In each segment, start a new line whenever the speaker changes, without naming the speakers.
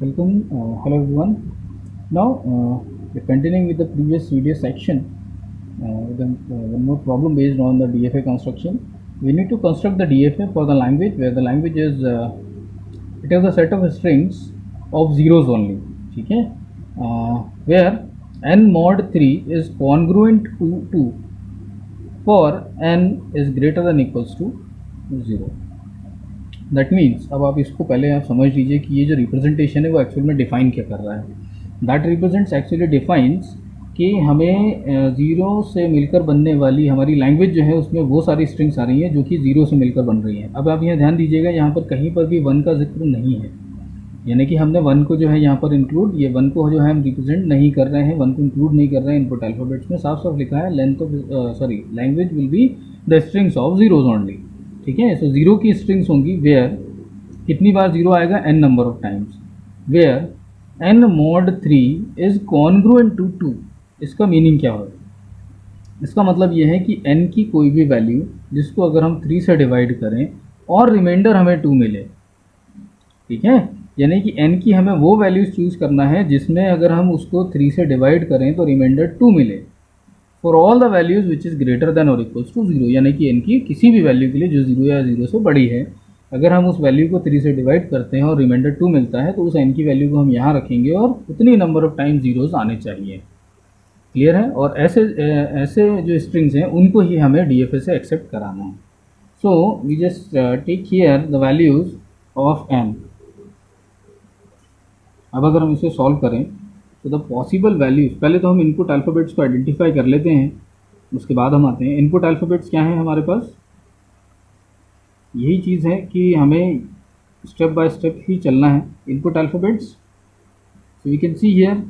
Welcome, hello everyone. Now, we're continuing with the previous video section. One more problem based on the DFA construction. We need to construct the DFA for the language where the language is it has a set of strings of zeros only. ठीक है? Where n mod 3 is congruent to 2 for n is greater than equals to 0. That means अब आप इसको पहले आप समझ लीजिए कि ये जो रिप्रेजेंटेशन है वो एक्चुअल में डिफाइन क्या कर रहा है. दैट रिप्रेजेंट्स एक्चुअली डिफाइंस कि हमें ज़ीरो से मिलकर बनने वाली हमारी लैंग्वेज जो है उसमें वो सारी स्ट्रिंग्स आ रही हैं जो कि ज़ीरो से मिलकर बन रही हैं. अब आप यहाँ ध्यान दीजिएगा, यहाँ पर कहीं पर भी वन का जिक्र नहीं है, यानी कि हमने वन को जो है यहाँ पर इंक्लूड, ये वन को जो है हम रिप्रेजेंट नहीं कर रहे हैं, वन को इंक्लूड नहीं कर रहे हैं. इनपुट अल्फ़ाबेट्स में साफ साफ लिखा है length of language will be the strings of zeros only. ठीक है, सो जीरो की स्ट्रिंग्स होंगी वेयर कितनी बार जीरो आएगा, n number of times, where n mod 3 is congruent to 2. इसका मीनिंग क्या होगा? इसका मतलब यह है कि n की कोई भी वैल्यू जिसको अगर हम 3 से डिवाइड करें और रिमाइंडर हमें 2 मिले, ठीक है, यानी कि n की हमें वो वैल्यूज चूज़ करना है जिसमें अगर हम उसको 3 से डिवाइड करें तो रिमाइंडर 2 मिले, for all the values which is greater than और इक्वल्स टू 0. यानी कि n की किसी भी वैल्यू के लिए जो 0 या 0 से बड़ी है, अगर हम उस वैल्यू को 3 से डिवाइड करते हैं और रिमाइंडर 2 मिलता है तो उस n की वैल्यू को हम यहाँ रखेंगे और उतनी नंबर ऑफ टाइम जीरोज आने चाहिए. क्लियर है? और ऐसे ऐसे जो स्ट्रिंग्स हैं उनको ही हमें DFA से एक्सेप्ट कराना है. So we just take here the values of n. अब अगर हम इसे सॉल्व करें तो द पॉसिबल वैल्यूज, पहले तो हम इनपुट अल्फ़ाबेट्स को आइडेंटिफाई कर लेते हैं, उसके बाद हम आते हैं. इनपुट अल्फ़ाबेट्स क्या हैं हमारे पास? यही चीज़ है कि हमें स्टेप बाय स्टेप ही चलना है. Input alphabets, so we can see here,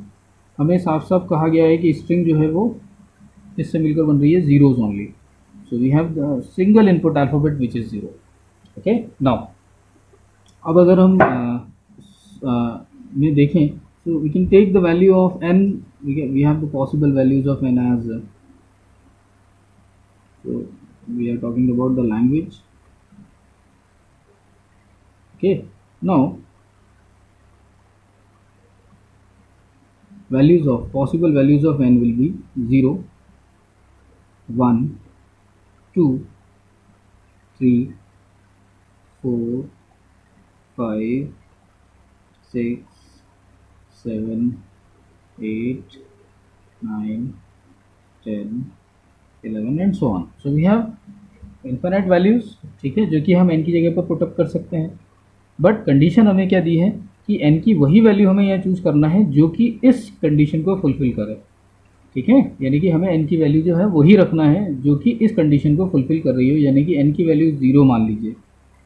हमें साफ साफ कहा गया है कि स्ट्रिंग जो है वो इससे मिलकर बन रही है zeros only. So we have the single input alphabet which is zero. Okay, now अब अगर हम में देखें so we can take the value of n, we have the possible values of n as so we are talking about the language. Okay, now values of possible values of n will be 0, 1, 2, 3, 4, 5, 6, 7, 8, 9, 10, 11 and so on. So we have infinite values, ठीक है, जो कि हम n की जगह पर put up कर सकते हैं. बट कंडीशन हमें क्या दी है कि n की वही वैल्यू हमें यहाँ चूज़ करना है जो कि इस कंडीशन को फुलफ़िल करे. ठीक है, यानी कि हमें n की वैल्यू जो है वही रखना है जो कि इस कंडीशन को फुलफ़िल कर रही हो. यानी कि n की वैल्यू 0 मान लीजिए,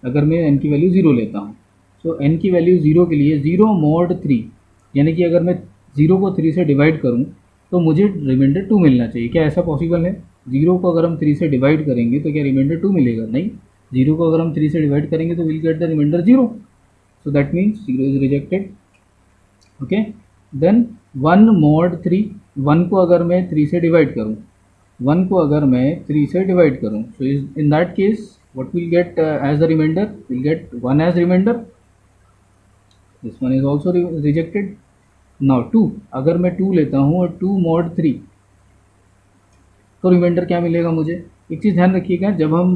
अगर मैं n की वैल्यू 0 लेता हूँ, तो n की वैल्यू 0 के लिए 0 mod 3, यानी कि अगर मैं 0 को 3 से डिवाइड करूं तो मुझे रिमाइंडर 2 मिलना चाहिए. क्या ऐसा पॉसिबल है? 0 को अगर हम 3 से डिवाइड करेंगे तो क्या रिमाइंडर 2 मिलेगा? नहीं. 0 को अगर हम 3 से डिवाइड करेंगे तो will get the remainder 0. So that means 0 is rejected. Okay, then 1 mod 3, 1 को अगर मैं 3 से डिवाइड करूँ, 1 को अगर मैं 3 से डिवाइड करूँ, so in that case what we'll get as the remainder, we'll get 1 as remainder. This one is also rejected. Now 2, अगर मैं 2 लेता हूँ और 2 mod 3, तो रिमाइंडर क्या मिलेगा मुझे? एक चीज़ ध्यान रखिएगा, जब हम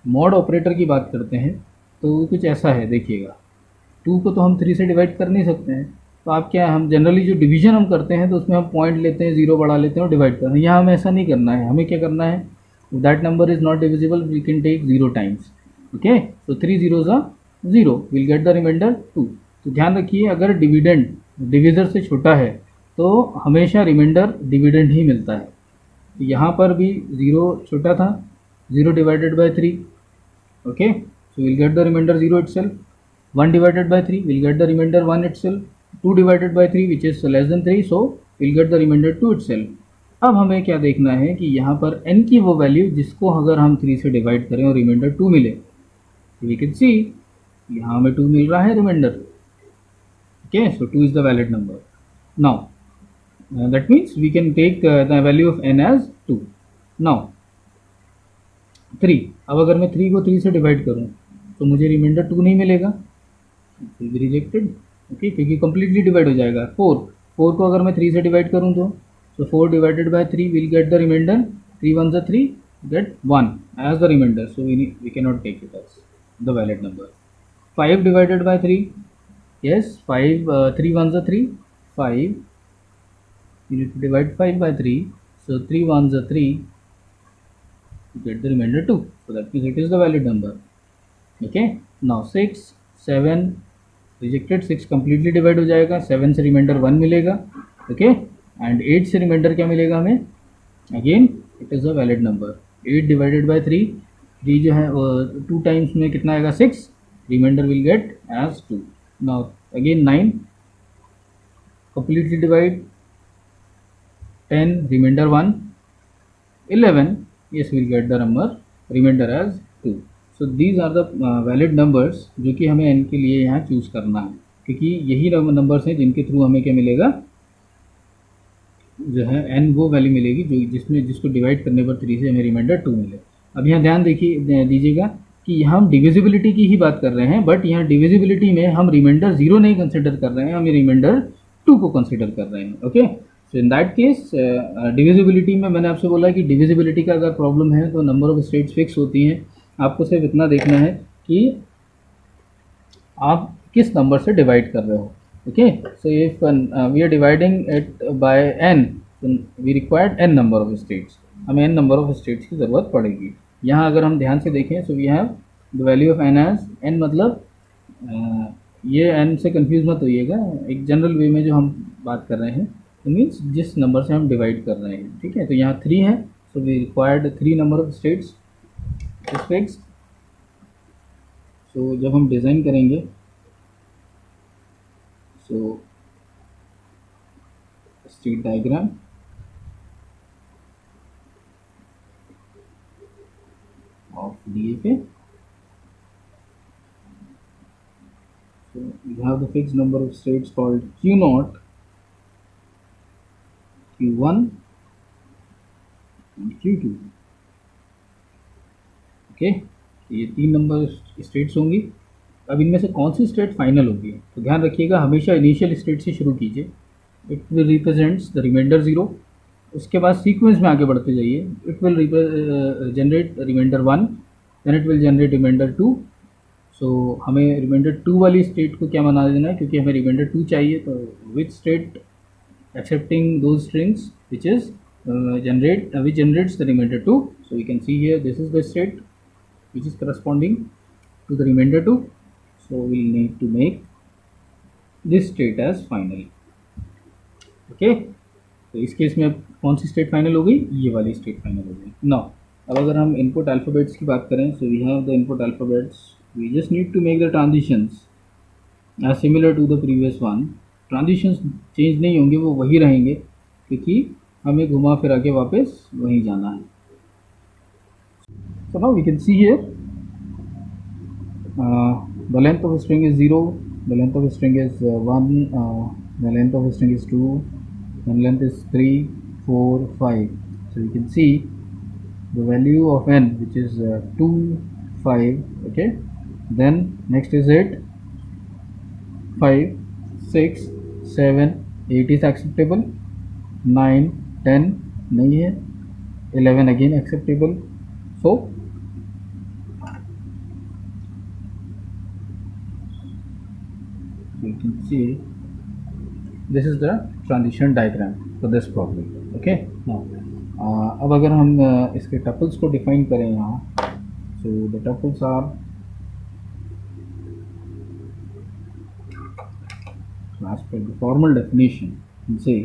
मॉड ऑपरेटर की बात करते हैं तो कुछ ऐसा है, देखिएगा 2 को तो हम 3 से डिवाइड कर नहीं सकते हैं, तो आप क्या, हम जनरली जो डिवीजन हम करते हैं तो उसमें हम पॉइंट लेते हैं, 0 बढ़ा लेते हैं और डिवाइड करते हैं. यहाँ हमें ऐसा नहीं करना है. हमें क्या करना है? That number is not divisible, we can take 0 times. Okay, so 3 zeros are 0, will get the remainder 2. तो ध्यान रखिए, अगर डिविडेंड डिविजर से छोटा है तो हमेशा रिमाइंडर डिविडेंड ही मिलता है. तो यहाँ पर भी 0 छोटा था, 0 divided by 3. Okay, so will get the remainder 0 itself. 1 divided by 3 will get the remainder 1 itself. 2 divided by 3 which is less than 3, so we'll get the remainder 2 itself. अब हमें क्या देखना है कि यहाँ पर n की वो वैल्यू जिसको अगर हम 3 से डिवाइड करें और रिमाइंडर 2 मिले, वी कैन सी यहाँ हमें 2 मिल रहा है remainder. Okay, so 2 is the valid number. Now that means we can take the value of n as 2. Now 3, अब अगर मैं 3 को 3 से डिवाइड करूँ तो मुझे रिमाइंडर 2 नहीं मिलेगा, विल बी रिजेक्टेड। ओके, क्योंकि कंप्लीटली डिवाइड हो जाएगा। 4 को अगर मैं 3 से डिवाइड करूँ तो 4 divided by 3 will get the remainder, 3 1 3 get 1 as the remainder, so we cannot take it as the valid number. 5 divided by 3, yes, 5 3 1s are 3, 5, you need to divide 5 by 3, so 3 1s are 3, you get the remainder 2, so that means it is the valid number. Okay, now 6 7 rejected, 6 completely divide हो जाएगा, 7 से remainder 1 मिलेगा। okay, and 8 से remainder क्या मिलेगा हमें, again it is a valid number. 8 divided by 3, 3 जो है वो 2 टाइम्स में कितना आएगा 6, remainder will get as 2। Now again 9 completely divide, 10 remainder 1, 11, yes we'll get the number remainder as 2। so these are the valid numbers जो कि हमें n के लिए यहाँ चूज करना है, क्योंकि यही नंबर्स हैं जिनके थ्रू हमें क्या मिलेगा, जो है n वो वैल्यू मिलेगी जो जिसको डिवाइड करने पर 3 से हमें रिमाइंडर 2 मिले। अब यहाँ ध्यान दीजिएगा कि यहाँ हम डिविजिबिलिटी की ही बात कर रहे हैं, बट यहाँ डिविजिबिलिटी में हम रिमाइंडर 0 नहीं कंसिडर कर रहे हैं, हम रिमाइंडर 2 को कंसिडर कर रहे हैं। Okay, so in that case divisibility में मैंने आपसे बोला कि डिविजिबिलिटी का अगर प्रॉब्लम है तो नंबर ऑफ स्टेट्स फिक्स होती हैं, आपको सिर्फ इतना देखना है कि आप किस नंबर से डिवाइड कर रहे हो। okay, so if we are dividing it by n, so we required n number of states, हमें n number of states की ज़रूरत पड़ेगी। यहाँ अगर हम ध्यान से देखें, so we have the value of n as n, मतलब ये n से कंफ्यूज मत होइएगा, एक जनरल वे में जो हम बात कर रहे हैं मीन्स जिस नंबर से हम डिवाइड कर रहे हैं। ठीक है, तो यहाँ 3 है, so we required 3 number of states is fixed। so जब हम डिज़ाइन करेंगे, so state diagram of DFA, so you have the fixed number of states called Q0, Q1 and Q2। Okay, ये 3 नंबर स्टेट्स होंगी। अब इनमें से कौन सी state final होगी, तो ध्यान रखिएगा हमेशा इनिशियल स्टेट से शुरू कीजिए, it will represents the remainder 0। उसके बाद सीक्वेंस में आगे बढ़ते जाइए, it will generate remainder 1, then it will generate remainder 2। So हमें रिमाइंडर 2 वाली स्टेट को क्या बना देना है, क्योंकि हमें रिमाइंडर 2 चाहिए, तो which state accepting those strings which is which generates the remainder 2, so we can see here this is the state which is corresponding to the remainder 2, so we'll need to make this state as final। okay, तो इस case में अब कौन सी state final हो गई, ये वाली state final हो गई। नाउ अब अगर हम इनपुट अल्फ़ाबेट्स की बात करें, so we have the input alphabets, we just need to make the transitions as similar to the previous one. Transitions change नहीं होंगे, वो वही रहेंगे, क्योंकि हमें घुमा फिरा के वापस वहीं जाना है। So now we can see here the length of a string is 0, the length of a string is 1, the length of a string is 2, and length is 3 4 5। so you can see the value of n which is 2 5। okay, then next is 8 5 6 7 8 is acceptable, 9 10 नहीं है, 11 again acceptable। so you can see this is the transition diagram for this problem। okay, now अब अगर हम इसके tuples को define करें यहाँ, so the tuples are, as per the formal definition, you can say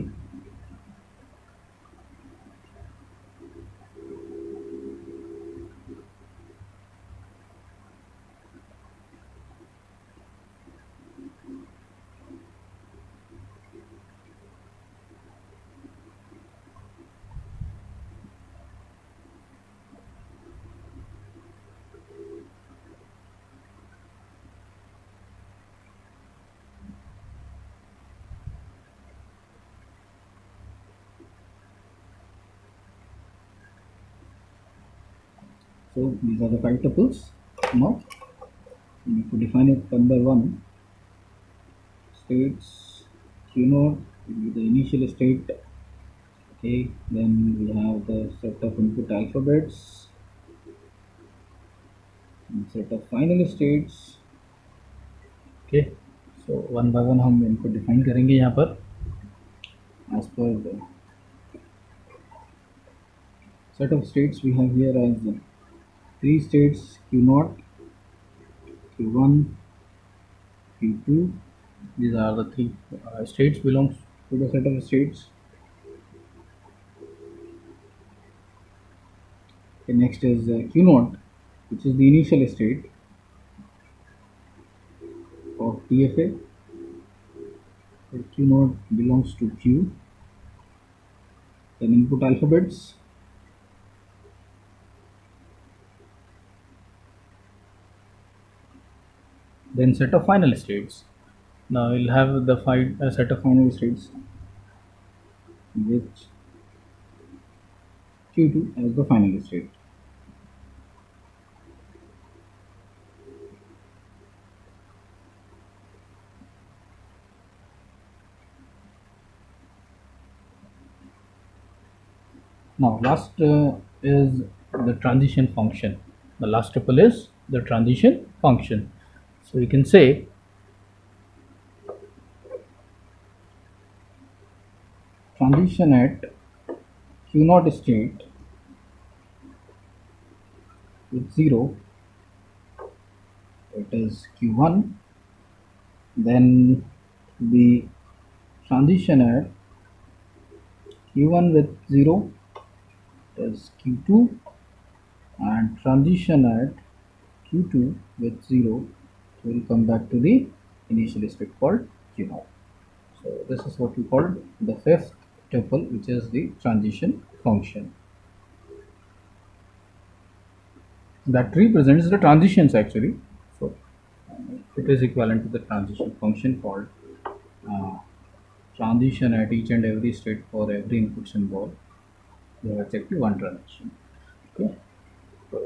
so these are the 5 tuples। now we need to define it one by one. States Q naught will be the initial state. Okay, then we have the set of input alphabets and set of final states. Okay, so one by one हम इनको define करेंगे यहाँ पर as per the set of states we have here as three states Q naught, Q1, Q2. These are the three states belongs to the set of states. Okay, next is Q naught, which is the initial state of DFA. So Q naught belongs to Q. Then input alphabets. Then set of final states. Now we'll have the set of final states which Q2 as the final state. Now last is the transition function. The last tuple is the transition function. So you can say transition at Q naught state with 0, it is Q1. Then the transition at Q1 with 0 is Q2, and transition at Q2 with 0 will come back to the initial state called Q0. So this is what we call the fifth tuple, which is the transition function. That represents the transitions actually. So it is equivalent to the transition function called uh, transition at each and every state for every input symbol. We have exactly one transition. Okay, so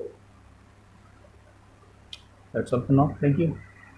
that's all for now. Thank you.